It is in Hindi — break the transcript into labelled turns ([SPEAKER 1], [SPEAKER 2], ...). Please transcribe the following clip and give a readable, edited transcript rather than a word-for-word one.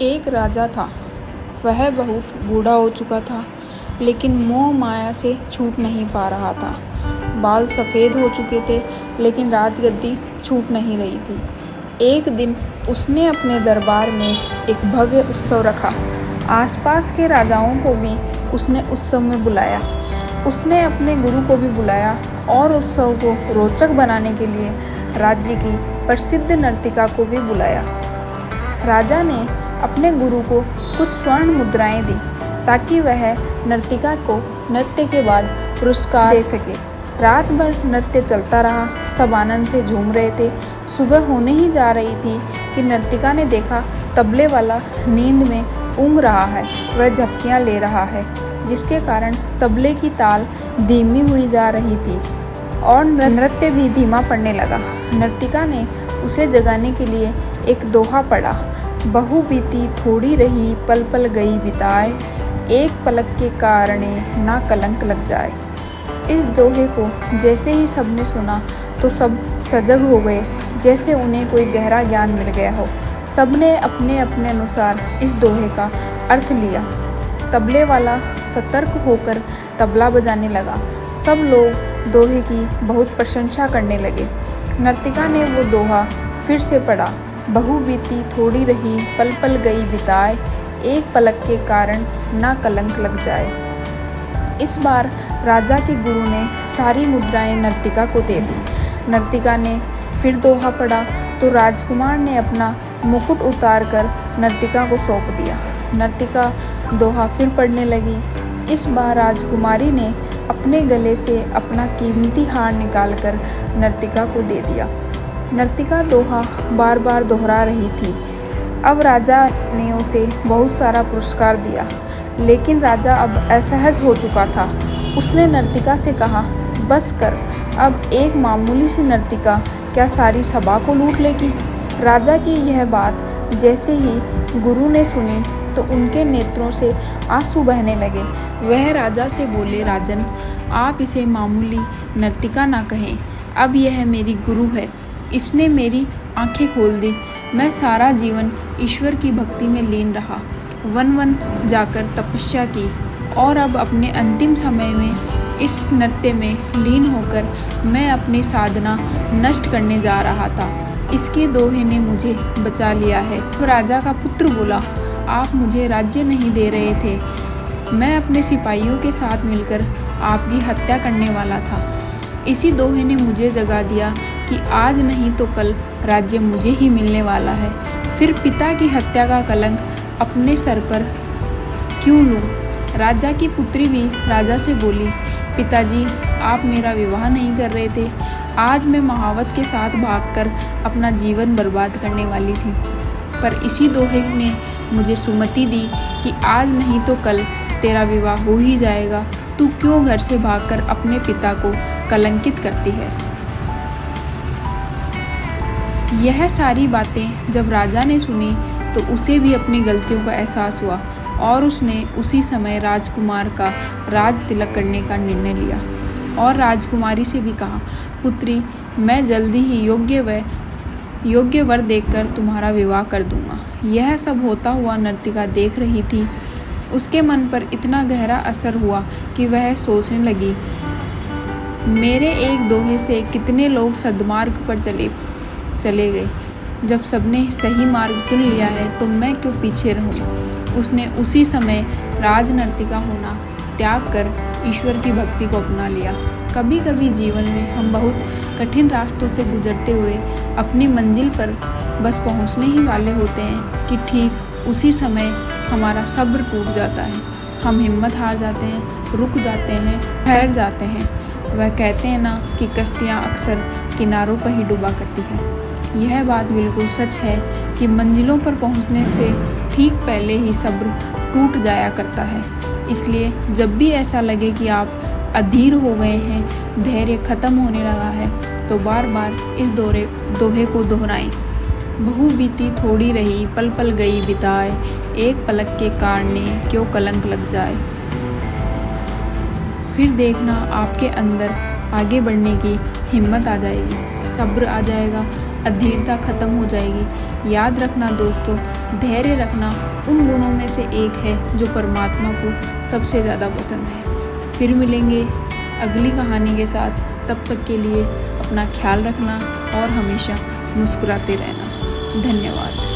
[SPEAKER 1] एक राजा था। वह बहुत बूढ़ा हो चुका था, लेकिन मोह माया से छूट नहीं पा रहा था। बाल सफ़ेद हो चुके थे, लेकिन राजगद्दी छूट नहीं रही थी। एक दिन उसने अपने दरबार में एक भव्य उत्सव रखा। आसपास के राजाओं को भी उसने उत्सव में बुलाया। उसने अपने गुरु को भी बुलाया और उत्सव को रोचक बनाने के लिए राज्य की प्रसिद्ध नर्तिका को भी बुलाया। राजा ने अपने गुरु को कुछ स्वर्ण मुद्राएं दी ताकि वह नर्तिका को नृत्य के बाद पुरस्कार दे सके। रात भर नृत्य चलता रहा। सब आनंद से झूम रहे थे। सुबह होने ही जा रही थी कि नर्तिका ने देखा तबले वाला नींद में ऊँघ रहा है। वह झपकियाँ ले रहा है, जिसके कारण तबले की ताल धीमी हुई जा रही थी और नृत्य भी धीमा पड़ने लगा। नर्तिका ने उसे जगाने के लिए एक दोहा पढ़ा। बहु बीती थोड़ी रही, पल पल गई बिताए, एक पलक के कारणे ना कलंक लग जाए। इस दोहे को जैसे ही सबने सुना तो सब सजग हो गए, जैसे उन्हें कोई गहरा ज्ञान मिल गया हो। सबने अपने अपने अनुसार इस दोहे का अर्थ लिया। तबले वाला सतर्क होकर तबला बजाने लगा। सब लोग दोहे की बहुत प्रशंसा करने लगे। नर्तिका ने वो दोहा फिर से पढ़ा। बहु बीती थोड़ी रही, पल पल गई बिताए, एक पलक के कारण ना कलंक लग जाए। इस बार राजा के गुरु ने सारी मुद्राएं नर्तिका को दे दी। नर्तिका ने फिर दोहा पढ़ा तो राजकुमार ने अपना मुकुट उतार कर नर्तिका को सौंप दिया। नर्तिका दोहा फिर पढ़ने लगी। इस बार राजकुमारी ने अपने गले से अपना कीमती हार निकालकर नर्तिका को दे दिया। नर्तिका दोहा बार बार दोहरा रही थी। अब राजा ने उसे बहुत सारा पुरस्कार दिया, लेकिन राजा अब असहज हो चुका था। उसने नर्तिका से कहा, बस कर, अब एक मामूली सी नर्तिका क्या सारी सभा को लूट लेगी। राजा की यह बात जैसे ही गुरु ने सुनी तो उनके नेत्रों से आंसू बहने लगे। वह राजा से बोले, राजन, आप इसे मामूली नर्तिका ना कहें। अब यह मेरी गुरु है। इसने मेरी आंखें खोल दी। मैं सारा जीवन ईश्वर की भक्ति में लीन रहा, वन वन जाकर तपस्या की और अब अपने अंतिम समय में इस नृत्य में लीन होकर मैं अपनी साधना नष्ट करने जा रहा था। इसके दोहे ने मुझे बचा लिया है। राजा का पुत्र बोला, आप मुझे राज्य नहीं दे रहे थे। मैं अपने सिपाहियों के साथ मिलकर आपकी हत्या करने वाला था। इसी दोहे ने मुझे जगा दिया कि आज नहीं तो कल राज्य मुझे ही मिलने वाला है। फिर पिता की हत्या का कलंक अपने सर पर क्यों लूं? राजा की पुत्री भी राजा से बोली, पिताजी, आप मेरा विवाह नहीं कर रहे थे। आज मैं महावत के साथ भागकर अपना जीवन बर्बाद करने वाली थी, पर इसी दोहे ने मुझे सुमति दी कि आज नहीं तो कल तेरा विवाह हो ही जाएगा। तू क्यों घर से भागकर अपने पिता को कलंकित करती है। यह सारी बातें जब राजा ने सुनी तो उसे भी अपनी गलतियों का एहसास हुआ और उसने उसी समय राजकुमार का राज तिलक करने का निर्णय लिया और राजकुमारी से भी कहा, पुत्री, मैं जल्दी ही योग्य वर देखकर तुम्हारा विवाह कर दूंगा। यह सब होता हुआ नर्तिका देख रही थी। उसके मन पर इतना गहरा असर हुआ कि वह सोचने लगी, मेरे एक दोहे से कितने लोग सद्मार्ग पर चले गए। जब सबने सही मार्ग चुन लिया है तो मैं क्यों पीछे रहूं। उसने उसी समय राजनर्तिका होना त्याग कर ईश्वर की भक्ति को अपना लिया। कभी कभी जीवन में हम बहुत कठिन रास्तों से गुजरते हुए अपनी मंजिल पर बस पहुंचने ही वाले होते हैं कि ठीक उसी समय हमारा सब्र टूट जाता है। हम हिम्मत हार जाते हैं, रुक जाते हैं, ठहर जाते हैं। वह कहते हैं ना कि कश्तियाँ अक्सर किनारों पर ही डूबा करती हैं। यह बात बिल्कुल सच है कि मंजिलों पर पहुंचने से ठीक पहले ही सब्र टूट जाया करता है। इसलिए जब भी ऐसा लगे कि आप अधीर हो गए हैं, धैर्य खत्म होने लगा है, तो बार बार इस दोहे को दोहराएं। बहु बीती थोड़ी रही, पल पल गई बिताए, एक पलक के कारणे क्यों कलंक लग जाए। फिर देखना आपके अंदर आगे बढ़ने की हिम्मत आ जाएगी, सब्र आ जाएगा, अधीरता खत्म हो जाएगी। याद रखना दोस्तों, धैर्य रखना उन गुणों में से एक है जो परमात्मा को सबसे ज़्यादा पसंद है। फिर मिलेंगे अगली कहानी के साथ, तब तक के लिए अपना ख्याल रखना और हमेशा मुस्कुराते रहना। धन्यवाद।